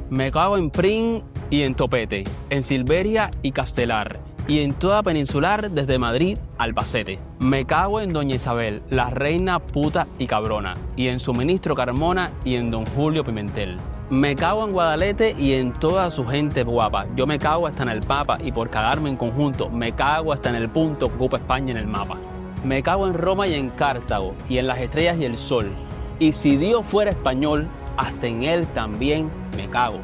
Me cago en Prin y en Topete, en Silveria y Castelar, y en toda Peninsular desde Madrid a Albacete. Me cago en Doña Isabel, la reina puta y cabrona, y en su ministro Carmona y en Don Julio Pimentel. Me cago en Guadalete y en toda su gente guapa. Yo me cago hasta en el Papa y por cagarme en conjunto, me cago hasta en el punto que ocupa España en el mapa. Me cago en Roma y en Cartago, y en las estrellas y el sol. Y si Dios fuera español, hasta en él también me cago.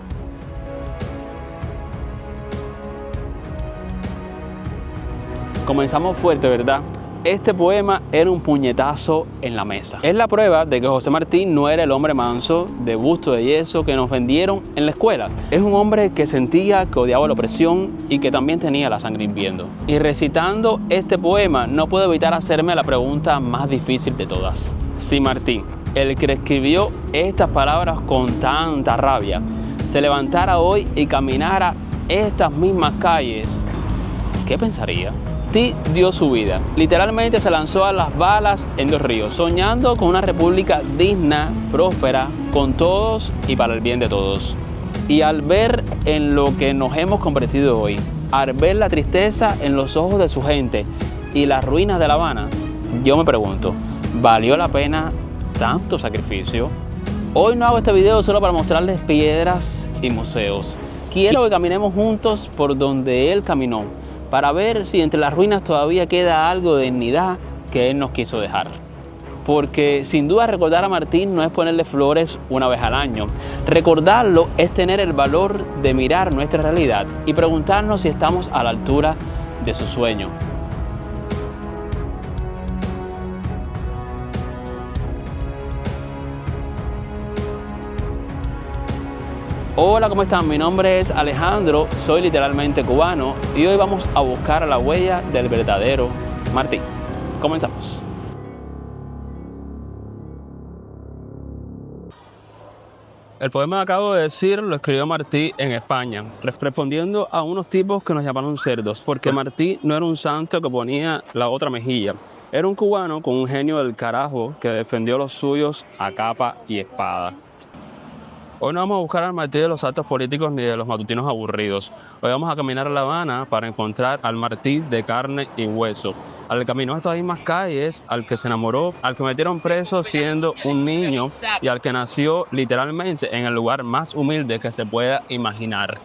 Comenzamos fuerte, ¿verdad? Este poema era un puñetazo en la mesa. Es la prueba de que José Martí no era el hombre manso de busto de yeso que nos vendieron en la escuela. Es un hombre que sentía que odiaba la opresión y que también tenía la sangre hirviendo. Y recitando este poema no puedo evitar hacerme la pregunta más difícil de todas. Si Martí, el que escribió estas palabras con tanta rabia, se levantara hoy y caminara estas mismas calles, ¿qué pensaría? Martí dio su vida, literalmente se lanzó a las balas en Dos Ríos, soñando con una república digna, próspera, con todos y para el bien de todos. Y al ver en lo que nos hemos convertido hoy, al ver la tristeza en los ojos de su gente y las ruinas de La Habana, yo me pregunto, ¿valió la pena tanto sacrificio? Hoy no hago este video solo para mostrarles piedras y museos. Quiero que caminemos juntos por donde él caminó, para ver si entre las ruinas todavía queda algo de dignidad que él nos quiso dejar. Porque sin duda recordar a Martín no es ponerle flores una vez al año. Recordarlo es tener el valor de mirar nuestra realidad y preguntarnos si estamos a la altura de su sueño. Hola, ¿cómo están? Mi nombre es Alejandro, soy literalmente cubano y hoy vamos a buscar la huella del verdadero Martí. Comenzamos. El poema que acabo de decir lo escribió Martí en España, respondiendo a unos tipos que nos llamaron cerdos, porque Martí no era un santo que ponía la otra mejilla. Era un cubano con un genio del carajo que defendió los suyos a capa y espada. Hoy no vamos a buscar al Martí de los actos políticos ni de los matutinos aburridos. Hoy vamos a caminar a La Habana para encontrar al Martí de carne y hueso, al que caminó estas mismas calles, al que se enamoró, al que metieron preso siendo un niño y al que nació literalmente en el lugar más humilde que se pueda imaginar.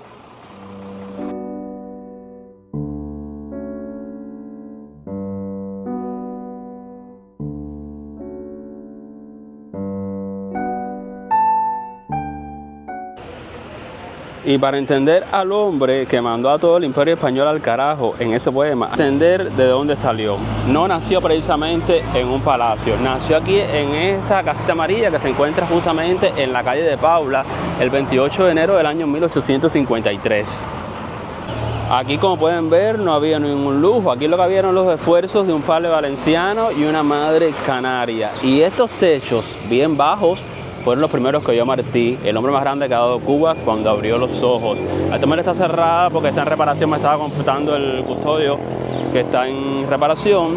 Y para entender al hombre que mandó a todo el imperio español al carajo en ese poema, entender de dónde salió. No nació precisamente en un palacio, nació aquí en esta casita amarilla que se encuentra justamente en la calle de Paula, el 28 de enero del año 1853. Aquí, como pueden ver, no había ningún lujo. Aquí lo que había eran los esfuerzos de un padre valenciano y una madre canaria. Y estos techos bien bajos fueron los primeros que vio Martí, el hombre más grande que ha dado Cuba cuando abrió los ojos. La tomera está cerrada porque está en reparación, me estaba computando el custodio que está en reparación.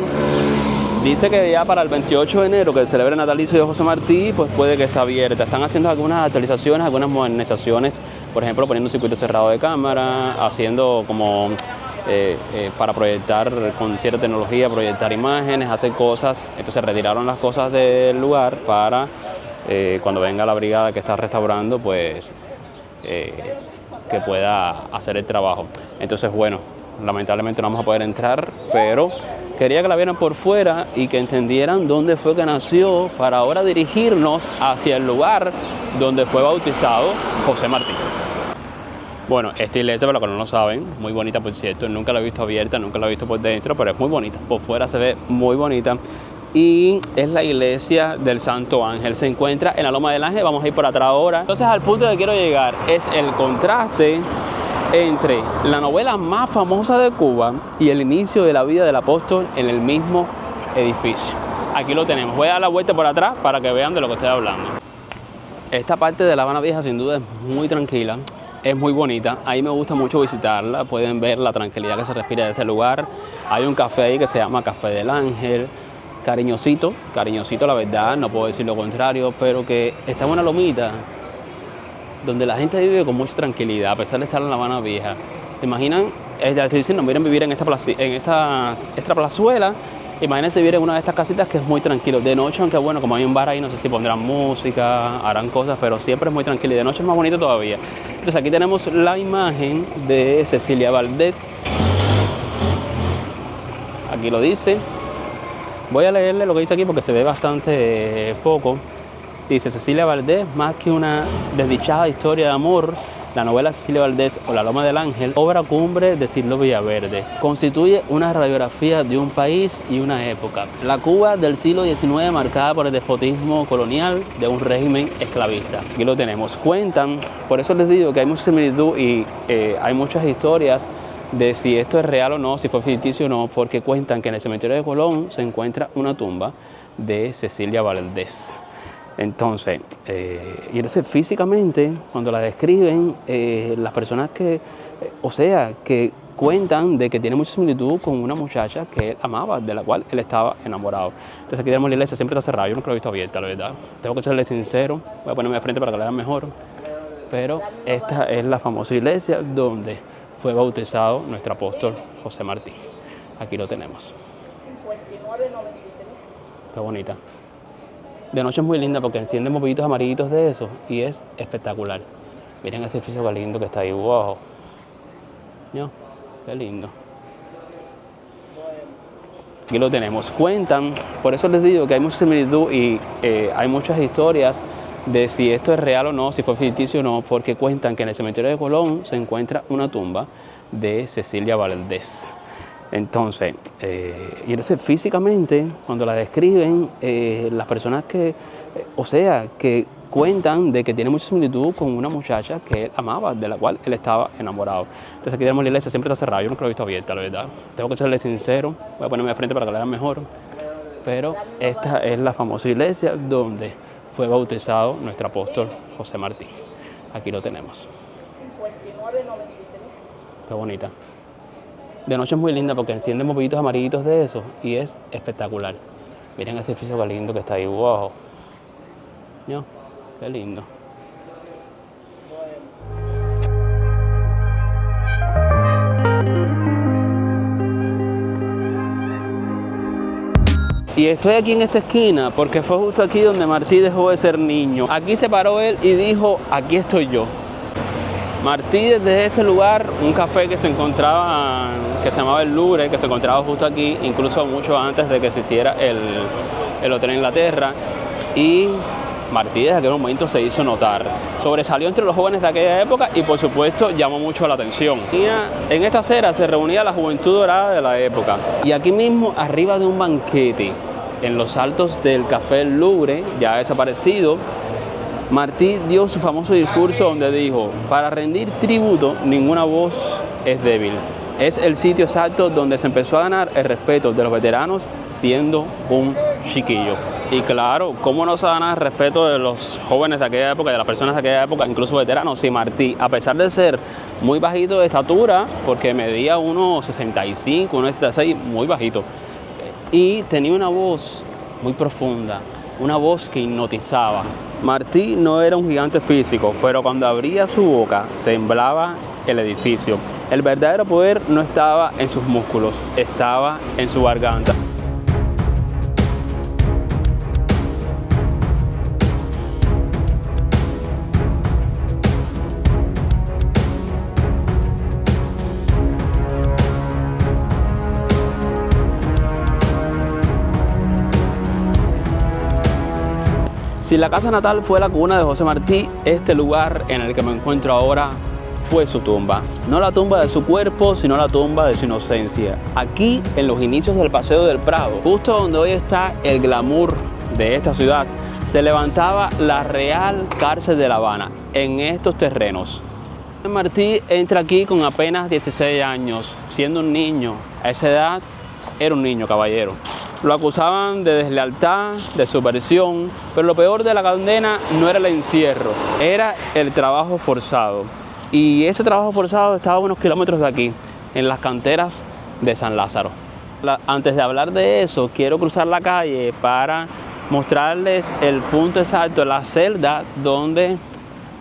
Dice que ya para el 28 de enero, que celebra el natalicio de José Martí, pues puede que esté abierta. Están haciendo algunas actualizaciones, algunas modernizaciones, por ejemplo, poniendo un circuito cerrado de cámara, haciendo como para proyectar con cierta tecnología, proyectar imágenes, hacer cosas. Entonces retiraron las cosas del lugar para cuando venga la brigada que está restaurando, pues que pueda hacer el trabajo. Entonces, bueno, lamentablemente no vamos a poder entrar, pero quería que la vieran por fuera y que entendieran dónde fue que nació para ahora dirigirnos hacia el lugar donde fue bautizado José Martí. Bueno, esta iglesia, para los que no lo saben, muy bonita por cierto, nunca la he visto abierta, nunca la he visto por dentro, pero es muy bonita, por fuera se ve muy bonita. Y es la iglesia del Santo Ángel, se encuentra en la Loma del Ángel, vamos a ir por atrás ahora. Entonces al punto que quiero llegar es el contraste entre la novela más famosa de Cuba y el inicio de la vida del apóstol en el mismo edificio. Aquí lo tenemos, voy a dar la vuelta por atrás para que vean de lo que estoy hablando. Esta parte de La Habana Vieja sin duda es muy tranquila, es muy bonita, ahí me gusta mucho visitarla, pueden ver la tranquilidad que se respira de este lugar. Hay un café ahí que se llama Café del Ángel, cariñosito la verdad, no puedo decir lo contrario, pero que está en una lomita donde la gente vive con mucha tranquilidad, a pesar de estar en La Habana Vieja. ¿Se imaginan? Ya estoy diciendo, miren vivir en esta plazuela. Imagínense vivir en una de estas casitas que es muy tranquilo. De noche, aunque bueno, como hay un bar ahí, no sé si pondrán música, harán cosas, pero siempre es muy tranquilo y de noche es más bonito todavía. Entonces aquí tenemos la imagen de Cecilia Valdés. Aquí lo dice. Voy a leerle lo que dice aquí porque se ve bastante poco. Dice: Cecilia Valdés, más que una desdichada historia de amor, la novela Cecilia Valdés o La Loma del Ángel, obra cumbre de Cirilo Villaverde, constituye una radiografía de un país y una época. La Cuba del siglo XIX marcada por el despotismo colonial de un régimen esclavista. Aquí lo tenemos. Cuentan, por eso les digo que hay mucha similitud y hay muchas historias de si esto es real o no, si fue ficticio o no, porque cuentan que en el cementerio de Colón se encuentra una tumba de Cecilia Valdés. Entonces, físicamente, cuando la describen, las personas que cuentan de que tiene mucha similitud con una muchacha que él amaba, de la cual él estaba enamorado. Entonces aquí tenemos la iglesia, siempre está cerrada, yo nunca lo he visto abierta, la verdad. Tengo que serle sincero, voy a ponerme de frente para que la vean mejor. Pero esta es la famosa iglesia donde fue bautizado nuestro apóstol José Martí. Aquí lo tenemos. 5993. Qué bonita. De noche es muy linda porque enciende moviditos amarillitos de eso y es espectacular. Miren ese edificio que lindo que está ahí. Wow. ¿No? Qué lindo. Aquí lo tenemos. Cuentan, por eso les digo que hay mucha similitud y hay muchas historias de si esto es real o no, si fue ficticio o no, porque cuentan que en el cementerio de Colón se encuentra una tumba de Cecilia Valdés. Entonces, físicamente, cuando la describen, las personas que cuentan de que tiene mucha similitud con una muchacha que él amaba, de la cual él estaba enamorado. Entonces aquí tenemos la iglesia, siempre está cerrada, yo nunca lo he visto abierta, la verdad. Tengo que serle sincero, voy a ponerme de frente para que la vean mejor. Pero esta es la famosa iglesia donde fue bautizado nuestro apóstol José Martí. Aquí lo tenemos. 5993. Qué bonita. De noche es muy linda porque enciende moviditos amarillitos de eso y es espectacular. Miren ese edificio que lindo que está ahí. Wow. ¿No? Qué lindo. Y estoy aquí en esta esquina porque fue justo aquí donde Martí dejó de ser niño. Aquí se paró él y dijo: aquí estoy yo. Martí, desde este lugar, un café que se encontraba, que se llamaba el Louvre, que se encontraba justo aquí, incluso mucho antes de que existiera el Hotel Inglaterra, y Martí desde aquel momento se hizo notar. Sobresalió entre los jóvenes de aquella época y por supuesto llamó mucho la atención. En esta acera se reunía la juventud dorada de la época, y aquí mismo, arriba de un banquete, en los altos del Café El Louvre, ya desaparecido, Martí dio su famoso discurso donde dijo: para rendir tributo ninguna voz es débil. Es el sitio exacto donde se empezó a ganar el respeto de los veteranos siendo un chiquillo. Y claro, ¿cómo no se va a ganar el respeto de los jóvenes de aquella época, de las personas de aquella época, incluso veteranos? Si Martí, a pesar de ser muy bajito de estatura, porque medía 1,65, 1,76, muy bajito, y tenía una voz muy profunda, una voz que hipnotizaba. Martí no era un gigante físico, pero cuando abría su boca temblaba el edificio. El verdadero poder no estaba en sus músculos, estaba en su garganta. Si la casa natal fue la cuna de José Martí, este lugar en el que me encuentro ahora fue su tumba. No la tumba de su cuerpo, sino la tumba de su inocencia. Aquí, en los inicios del Paseo del Prado, justo donde hoy está el glamour de esta ciudad, se levantaba la Real Cárcel de La Habana, en estos terrenos. Martí entra aquí con apenas 16 años, siendo un niño. A esa edad era un niño, caballero. Lo acusaban de deslealtad, de subversión, pero lo peor de la condena no era el encierro, era el trabajo forzado. Y ese trabajo forzado estaba a unos kilómetros de aquí, en las canteras de San Lázaro. Antes de hablar de eso, quiero cruzar la calle para mostrarles el punto exacto, la celda donde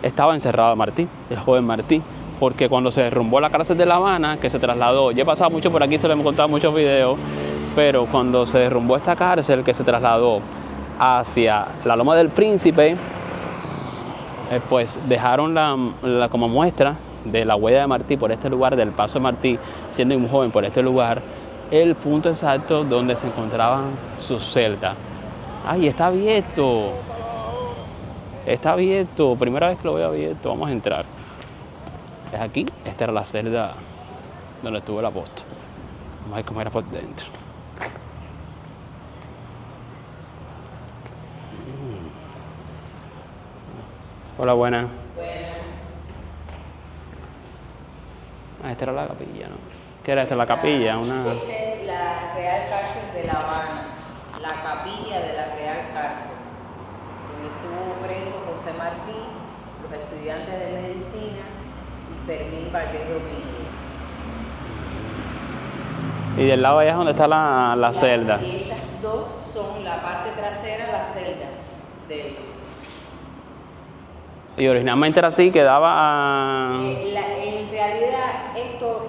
estaba encerrado Martí, el joven Martí, porque cuando se derrumbó la cárcel de La Habana, que se trasladó, yo he pasado mucho por aquí, se lo hemos contado muchos videos, pero cuando se derrumbó esta cárcel que se trasladó hacia la Loma del Príncipe, pues dejaron como muestra de la huella de Martí por este lugar, del paso de Martí siendo un joven por este lugar, el punto exacto donde se encontraban sus celdas. ¡Ay, está abierto! Está abierto, primera vez que lo veo abierto, vamos a entrar. Es aquí, esta era la celda donde estuvo el apóstol. Vamos a ver cómo era por dentro. Hola, buena. Esta era la capilla, ¿no? ¿Qué era esta? La capilla, una... Esta es la Real Cárcel de La Habana, la capilla de la Real Cárcel, donde estuvo preso José Martí, los estudiantes de medicina y Fermín Valdés Domínguez. Y del lado allá es donde está la celda. Y esas dos son la parte trasera, las celdas de él. Y originalmente era así, quedaba... En realidad esto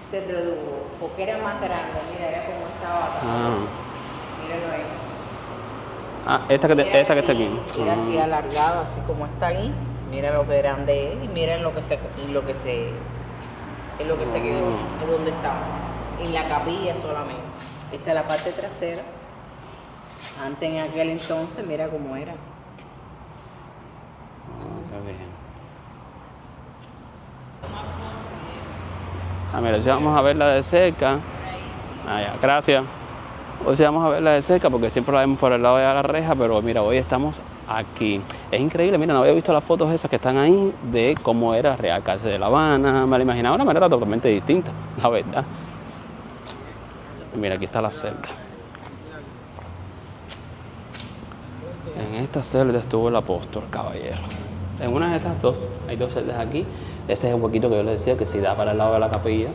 se redujo porque era más grande, mira, era como estaba acá. Míralo ahí. Esta que está aquí. Mira así alargado, así como está ahí. Mira lo que grande es y mira en lo que se quedó, es donde estaba. En la capilla solamente. Esta es la parte trasera. Antes en aquel entonces, mira cómo era. Mira, ya vamos a verla de cerca. Ya, gracias. Hoy sí vamos a verla de cerca porque siempre la vemos por el lado de la reja, pero mira, hoy estamos aquí. Es increíble, mira, no había visto las fotos esas que están ahí de cómo era la Real Cárcel de La Habana. Me la imaginaba de una manera totalmente distinta, la verdad. Y mira, aquí está la celda. En esta celda estuvo el apóstol caballero. En una de estas dos, hay dos celdas aquí. Ese es el huequito que yo les decía que si da para el lado de la capilla.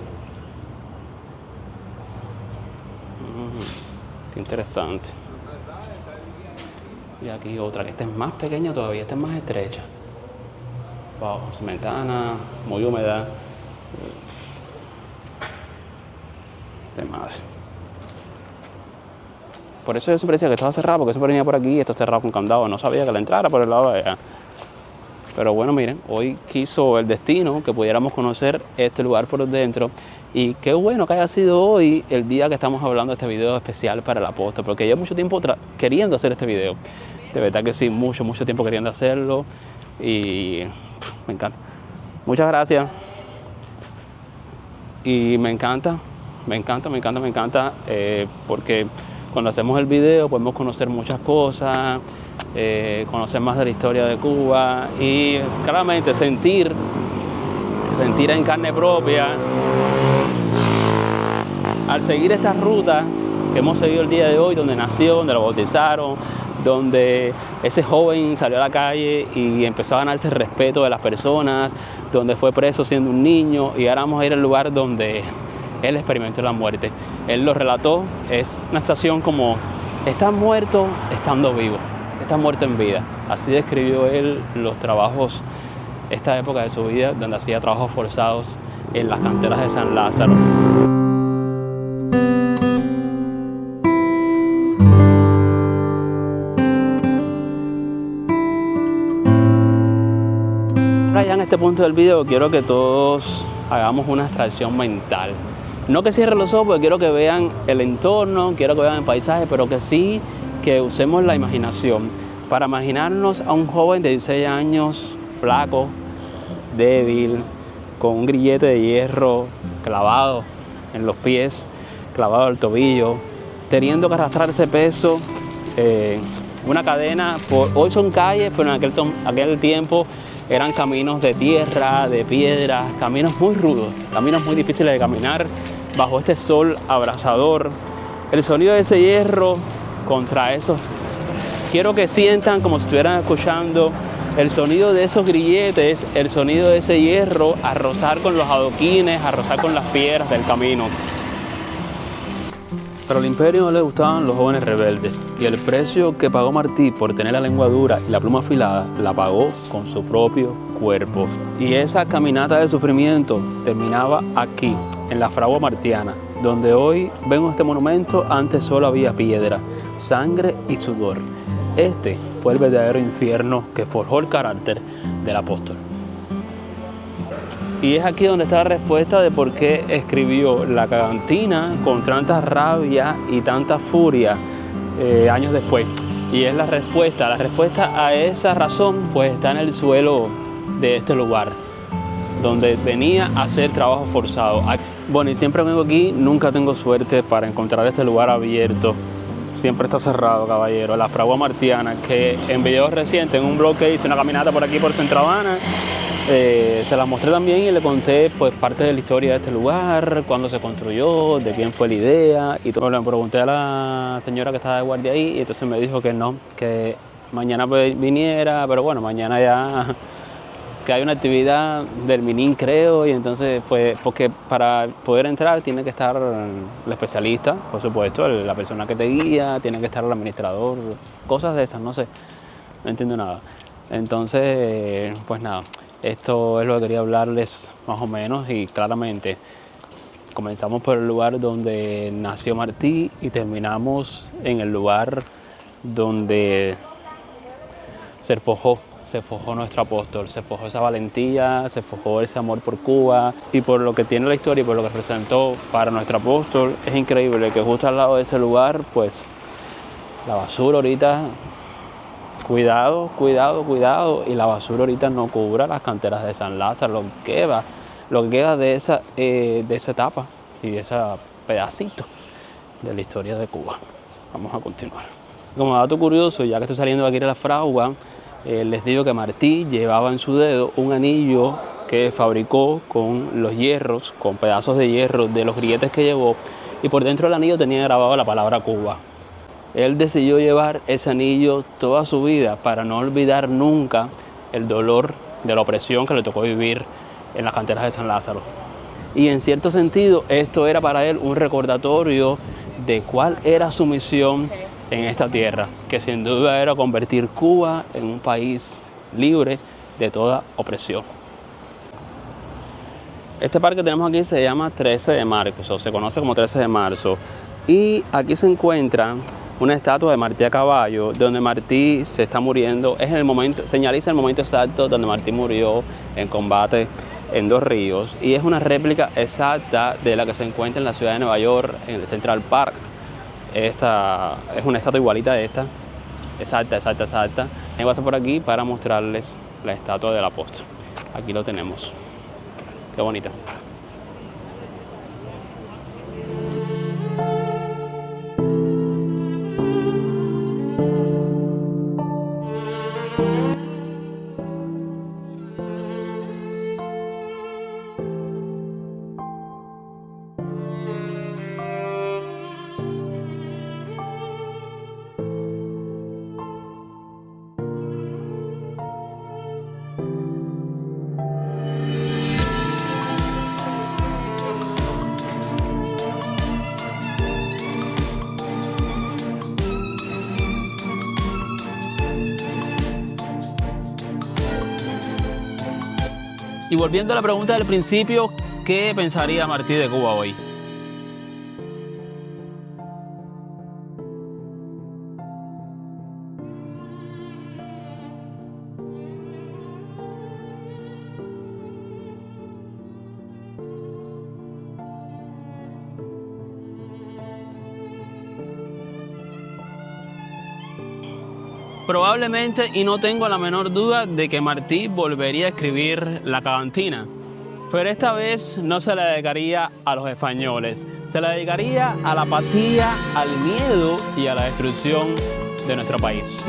Qué interesante. Y aquí otra, que esta es más pequeña todavía, esta es más estrecha. Wow, ventana, muy húmeda. De madre. Por eso yo siempre decía que estaba cerrado, porque siempre venía por aquí y está cerrado con candado. No sabía que la entrara por el lado de allá. Pero bueno, miren, hoy quiso el destino que pudiéramos conocer este lugar por dentro. Y qué bueno que haya sido hoy el día que estamos hablando de este video especial para el apóstol. Porque llevo mucho tiempo queriendo hacer este video. De verdad que sí, mucho tiempo queriendo hacerlo. Y me encanta. Muchas gracias. Y me encanta, porque cuando hacemos el video podemos conocer muchas cosas, conocer más de la historia de Cuba y claramente sentir en carne propia al seguir esta ruta que hemos seguido el día de hoy, donde nació, donde lo bautizaron, donde ese joven salió a la calle y empezó a ganarse el respeto de las personas, donde fue preso siendo un niño, y ahora vamos a ir al lugar donde él experimentó la muerte. Él lo relató, es una estación como está muerto estando vivo, está muerto en vida. Así describió él los trabajos, esta época de su vida, donde hacía trabajos forzados en las canteras de San Lázaro. Ya en este punto del video quiero que todos hagamos una abstracción mental. No que cierren los ojos, porque quiero que vean el entorno, quiero que vean el paisaje, pero que sí que usemos la imaginación para imaginarnos a un joven de 16 años, flaco, débil, con un grillete de hierro clavado en los pies, clavado al tobillo, teniendo que arrastrar ese peso, una cadena. Hoy son calles, pero en aquel tiempo eran caminos de tierra, de piedra, caminos muy rudos, caminos muy difíciles de caminar bajo este sol abrasador. El sonido de ese hierro contra esos... Quiero que sientan como si estuvieran escuchando el sonido de esos grilletes, el sonido de ese hierro a rozar con los adoquines, a rozar con las piedras del camino. Pero al imperio no le gustaban los jóvenes rebeldes y el precio que pagó Martí por tener la lengua dura y la pluma afilada la pagó con su propio cuerpo. Y esa caminata de sufrimiento terminaba aquí, en la fragua martiana, donde hoy vemos este monumento. Antes solo había piedra, sangre y sudor. Este fue el verdadero infierno que forjó el carácter del apóstol. Y es aquí donde está la respuesta de por qué escribió la Cagantina con tanta rabia y tanta furia años después. Y es la respuesta a esa razón pues está en el suelo de este lugar, donde venía a hacer trabajo forzado. Bueno, y siempre vengo aquí, nunca tengo suerte para encontrar este lugar abierto. Siempre está cerrado, caballero. La fragua martiana, que en videos recientes, en un blog que hice una caminata por aquí por Centro Habana, se las mostré también y le conté pues parte de la historia de este lugar, cuándo se construyó, de quién fue la idea y todo. Le pregunté a la señora que estaba de guardia ahí y entonces me dijo que no, que mañana viniera, pero bueno, mañana ya que hay una actividad del MININ, creo, y entonces pues porque para poder entrar tiene que estar el especialista, por supuesto, la persona que te guía, tiene que estar el administrador, cosas de esas, no sé, no entiendo nada. Entonces, pues nada. Esto es lo que quería hablarles más o menos y claramente. Comenzamos por el lugar donde nació Martí y terminamos en el lugar donde se forjó nuestro apóstol, se forjó esa valentía, se forjó ese amor por Cuba y por lo que tiene la historia y por lo que representó para nuestro apóstol. Es increíble que justo al lado de ese lugar, pues la basura ahorita... Cuidado, y la basura ahorita no cubra las canteras de San Lázaro, lo que queda de esa etapa y de ese pedacito de la historia de Cuba. Vamos a continuar. Como dato curioso, ya que estoy saliendo de aquí de la fragua, les digo que Martí llevaba en su dedo un anillo que fabricó con los hierros, con pedazos de hierro de los grilletes que llevó, y por dentro del anillo tenía grabado la palabra Cuba. Él decidió llevar ese anillo toda su vida para no olvidar nunca el dolor de la opresión que le tocó vivir en las canteras de San Lázaro. Y en cierto sentido, esto era para él un recordatorio de cuál era su misión en esta tierra, que sin duda era convertir Cuba en un país libre de toda opresión. Este parque que tenemos aquí se llama 13 de marzo, se conoce como 13 de marzo. Y aquí se encuentra una estatua de Martí a caballo, donde Martí se está muriendo. Es el momento, señaliza el momento exacto donde Martí murió en combate en Dos Ríos. Y es una réplica exacta de la que se encuentra en la ciudad de Nueva York, en el Central Park. Esta es una estatua igualita de esta. Exacta. Voy a pasar por aquí para mostrarles la estatua del apóstol. Aquí lo tenemos. Qué bonita. Y volviendo a la pregunta del principio, ¿qué pensaría Martí de Cuba hoy? Probablemente, y no tengo la menor duda de que Martí volvería a escribir la Cagantina, pero esta vez no se la dedicaría a los españoles, se la dedicaría a la apatía, al miedo y a la destrucción de nuestro país.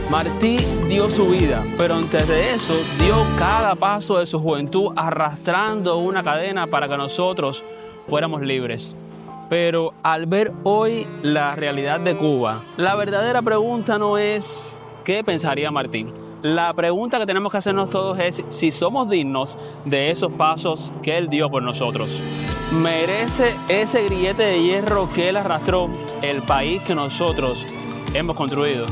Martí dio su vida, pero antes de eso dio cada paso de su juventud arrastrando una cadena para que nosotros fuéramos libres. Pero al ver hoy la realidad de Cuba, la verdadera pregunta no es ¿qué pensaría Martí? La pregunta que tenemos que hacernos todos es si somos dignos de esos pasos que Él dio por nosotros. ¿Merece ese grillete de hierro que Él arrastró el país que nosotros hemos construido?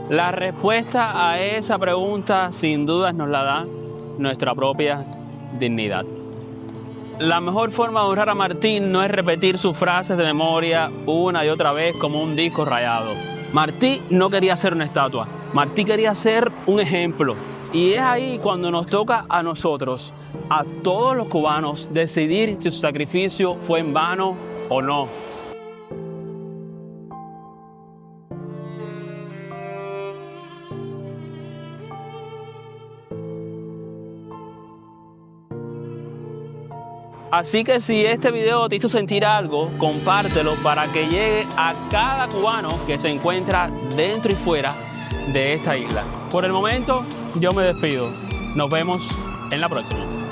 La respuesta a esa pregunta sin dudas nos la da nuestra propia dignidad. La mejor forma de honrar a Martí no es repetir sus frases de memoria una y otra vez como un disco rayado. Martí no quería ser una estatua, Martí quería ser un ejemplo. Y es ahí cuando nos toca a nosotros, a todos los cubanos, decidir si su sacrificio fue en vano o no. Así que si este video te hizo sentir algo, compártelo para que llegue a cada cubano que se encuentra dentro y fuera de esta isla. Por el momento, yo me despido. Nos vemos en la próxima.